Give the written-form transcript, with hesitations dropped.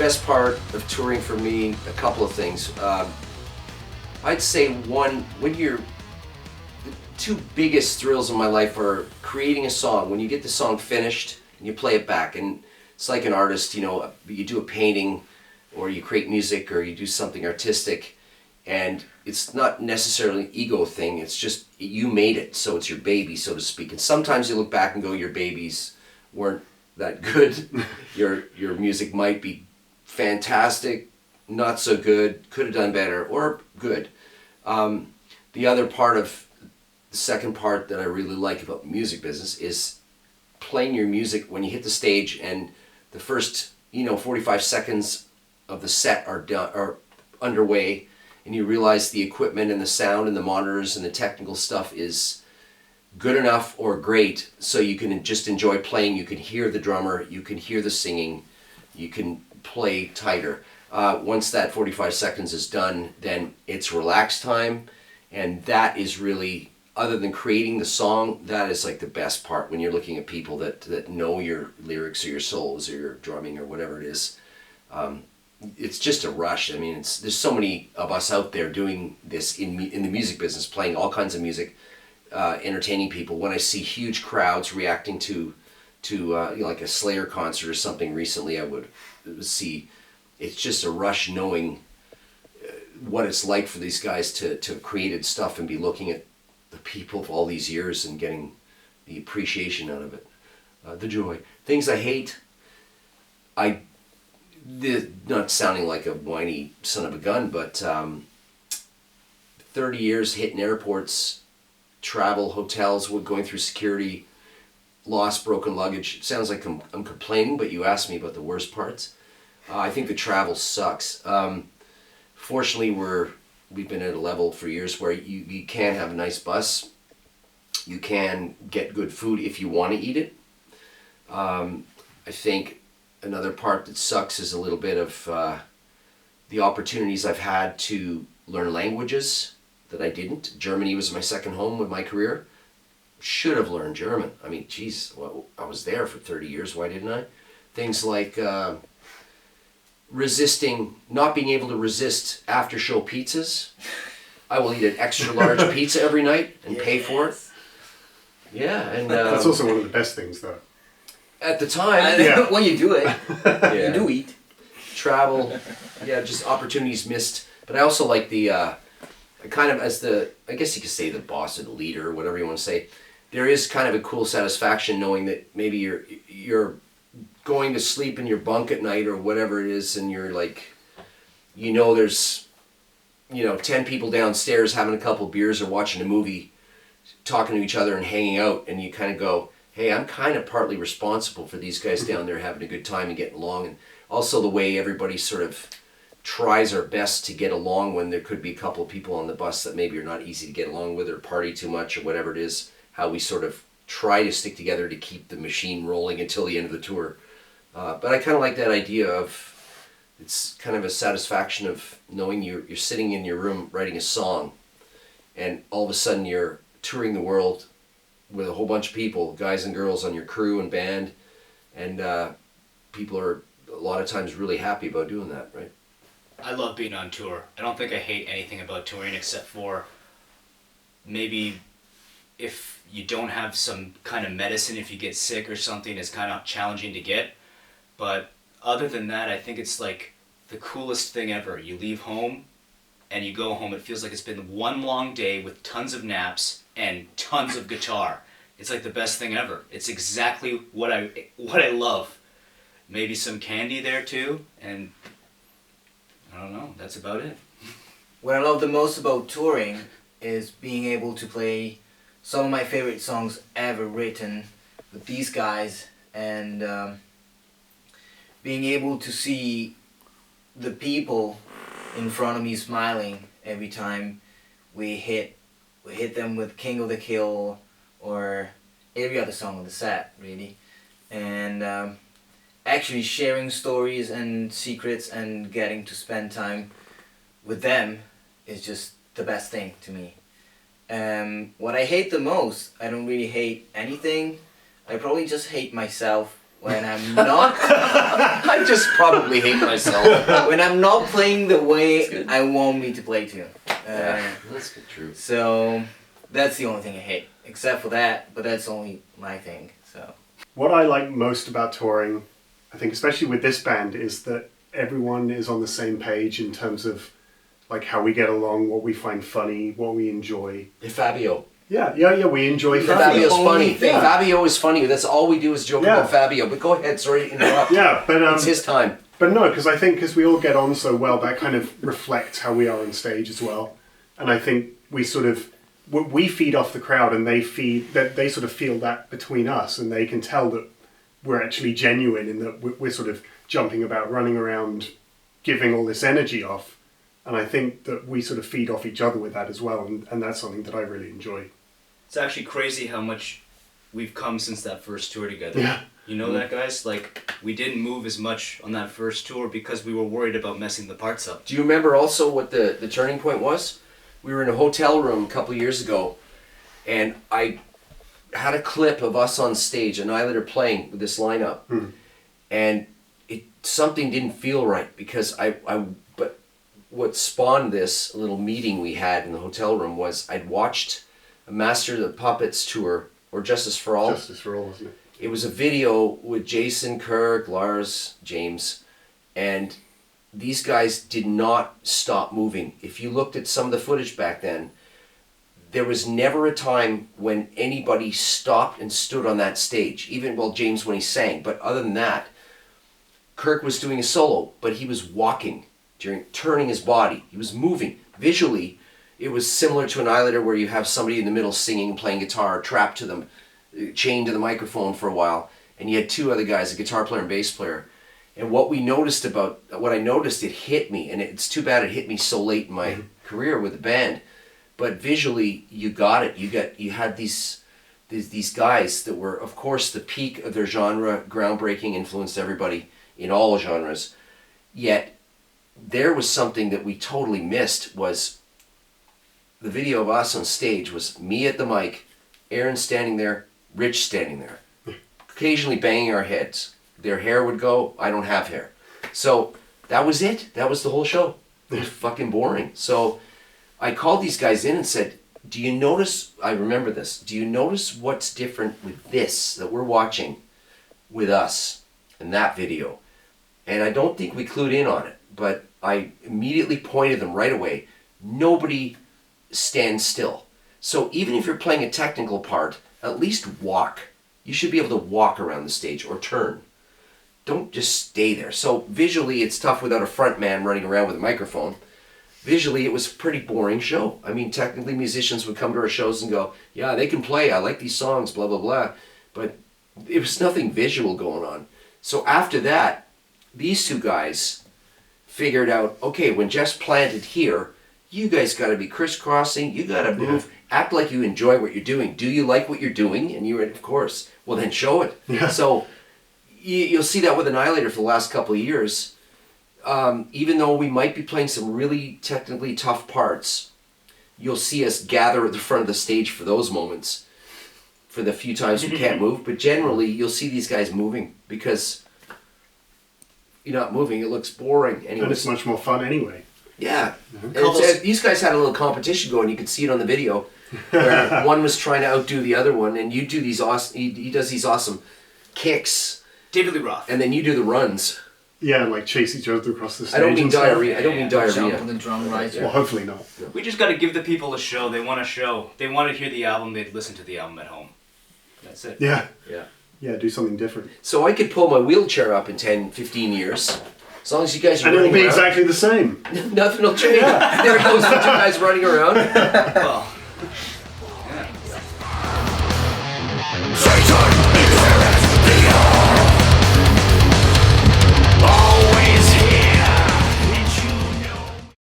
best part of touring for me, a couple of things. I'd say one, the two biggest thrills of my life are creating a song. When you get the song finished and you play it back, and it's like an artist, you know, you do a painting or you create music or you do something artistic, and it's not necessarily an ego thing, it's just you made it, so it's your baby, so to speak. And sometimes you look back and go, your babies weren't that good. Your music might be fantastic, not so good, could have done better, or good. The other part of the second part that I really like about the music business is playing your music when you hit the stage and the first 45 seconds of the set are underway, and you realize the equipment and the sound and the monitors and the technical stuff is good enough or great, so you can just enjoy playing. You can hear the drummer, you can hear the singing, you can play tighter. Once that 45 seconds is done, then it's relax time, and that is really, other than creating the song, that is like the best part when you're looking at people that know your lyrics or your solos or your drumming or whatever it is. It's just a rush. I mean, there's so many of us out there doing this in the music business, playing all kinds of music, entertaining people. When I see huge crowds reacting to like a Slayer concert or something recently, I would see, it's just a rush knowing what it's like for these guys to have created stuff and be looking at the people of all these years and getting the appreciation out of it, the joy. Things I hate, not sounding like a whiny son of a gun, but 30 years hitting airports, travel, hotels, going through security, lost, broken luggage. It sounds like I'm complaining, but you asked me about the worst parts. I think the travel sucks. Fortunately, we've been at a level for years where you can have a nice bus. You can get good food if you want to eat it. I think another part that sucks is a little bit of the opportunities I've had to learn languages that I didn't. Germany was my second home with my career. Should have learned German. I mean, geez, well, I was there for 30 years. Why didn't I? Things like not being able to resist after show pizzas. I will eat an extra large pizza every night and pay for it. Yeah, and that's also one of the best things, though. At the time, when you do it, you do eat. Travel, just opportunities missed. But I also like the kind of, as I guess you could say the boss or the leader, or whatever you want to say. There is kind of a cool satisfaction knowing that maybe you're going to sleep in your bunk at night or whatever it is, and you're like, there's 10 people downstairs having a couple beers or watching a movie, talking to each other and hanging out, and you kind of go, hey, I'm kind of partly responsible for these guys down there having a good time and getting along. And also the way everybody sort of tries our best to get along when there could be a couple of people on the bus that maybe are not easy to get along with or party too much or whatever it is, how we sort of try to stick together to keep the machine rolling until the end of the tour. But I kind of like that idea of, it's kind of a satisfaction of knowing you're sitting in your room writing a song, and all of a sudden you're touring the world with a whole bunch of people, guys and girls on your crew and band, and people are a lot of times really happy about doing that, right? I love being on tour. I don't think I hate anything about touring except for maybe if you don't have some kind of medicine, if you get sick or something, it's kind of challenging to get. But other than that, I think it's like the coolest thing ever. You leave home and you go home, it feels like it's been one long day with tons of naps and tons of guitar. It's like the best thing ever. It's exactly what I love. Maybe some candy there too, and I don't know, that's about it. What I love the most about touring is being able to play some of my favorite songs ever written with these guys, and being able to see the people in front of me smiling every time we hit them with King of the Kill or every other song on the set, really. And actually sharing stories and secrets and getting to spend time with them is just the best thing to me. What I hate the most, I don't really hate anything. I probably just hate myself when I'm not I just probably hate myself. when I'm not playing the That's way good. I want me to play to. That's good, true. So that's the only thing I hate. Except for that, but that's only my thing. So What I like most about touring, I think especially with this band, is that everyone is on the same page in terms of like how we get along, what we find funny, what we enjoy. Fabio. Yeah, we enjoy Fabio's Fabio. funny. thing. Fabio is funny. That's all we do is joke Yeah. about Fabio. But go ahead, sorry to interrupt. Yeah, but It's his time. But no, because I think because we all get on so well, that kind of reflects how we are on stage as well. And I think we sort of we feed off the crowd, and they sort of feel that between us, and they can tell that we're actually genuine in that we're sort of jumping about, running around, giving all this energy off. And I think that we sort of feed off each other with that as well, and that's something that I really enjoy. It's actually crazy how much we've come since that first tour together. Yeah. You know that, guys? Like, we didn't move as much on that first tour because we were worried about messing the parts up. Do you remember also what the turning point was? We were in a hotel room a couple of years ago, and I had a clip of us on stage, Annihilator playing with this lineup, and something didn't feel right because but what spawned this little meeting we had in the hotel room was I'd watched a Master of the Puppets tour, or Justice for All. Justice for all, isn't it? It was a video with Jason, Kirk, Lars, James, and these guys did not stop moving. If you looked at some of the footage back then, there was never a time when anybody stopped and stood on that stage. Even, well, James when he sang, but other than that, Kirk was doing a solo, but he was walking, turning his body. He was moving. Visually, it was similar to Annihilator where you have somebody in the middle singing and playing guitar, trapped to them, chained to the microphone for a while, and you had two other guys, a guitar player and bass player. And what I noticed, it hit me, and it's too bad it hit me so late in my career with the band. But visually, you got it. You had these guys that were, of course, the peak of their genre, groundbreaking, influenced everybody in all genres. Yet there was something that we totally missed. Was the video of us on stage was me at the mic, Aaron standing there, Rich standing there, occasionally banging our heads. Their hair would go, I don't have hair. So that was it. That was the whole show. It was fucking boring. So I called these guys in and said, do you notice, I remember this, do you notice what's different with this that we're watching with us in that video? And I don't think we clued in on it, but I immediately pointed them right away. Nobody stands still. So even if you're playing a technical part, at least walk. You should be able to walk around the stage or turn. Don't just stay there. So visually it's tough without a front man running around with a microphone. Visually it was a pretty boring show. I mean, technically musicians would come to our shows and go, yeah, they can play, I like these songs, blah, blah, blah. But there was nothing visual going on. So after that, these two guys figured out, okay, when Jeff's planted here, you guys got to be crisscrossing, you got to move, act like you enjoy what you're doing. Do you like what you're doing? And you're, of course, well then show it. Yeah. So you'll see that with Annihilator for the last couple of years. Even though we might be playing some really technically tough parts, you'll see us gather at the front of the stage for those moments, for the few times we can't move. But generally, you'll see these guys moving because you're not moving. It looks boring. And it's much more fun anyway. Yeah. And these guys had a little competition going. You could see it on the video where one was trying to outdo the other one, and you do these awesome. He does these awesome kicks, David Lee Roth. and then you do the runs. Yeah, and like chase each other across the stage. I don't mean and stuff. diarrhea. I don't mean jump on diarrhea. the drum riser. Well, hopefully not. We just got to give the people a show. They want a show. They want to hear the album. They'd listen to the album at home. That's it. Yeah. Yeah. Yeah, do something different. So I could pull my wheelchair up in 10, 15 years. As long as you guys are And it'll running be around. exactly the same. Nothing will change. There goes the two guys running around. Well, yeah.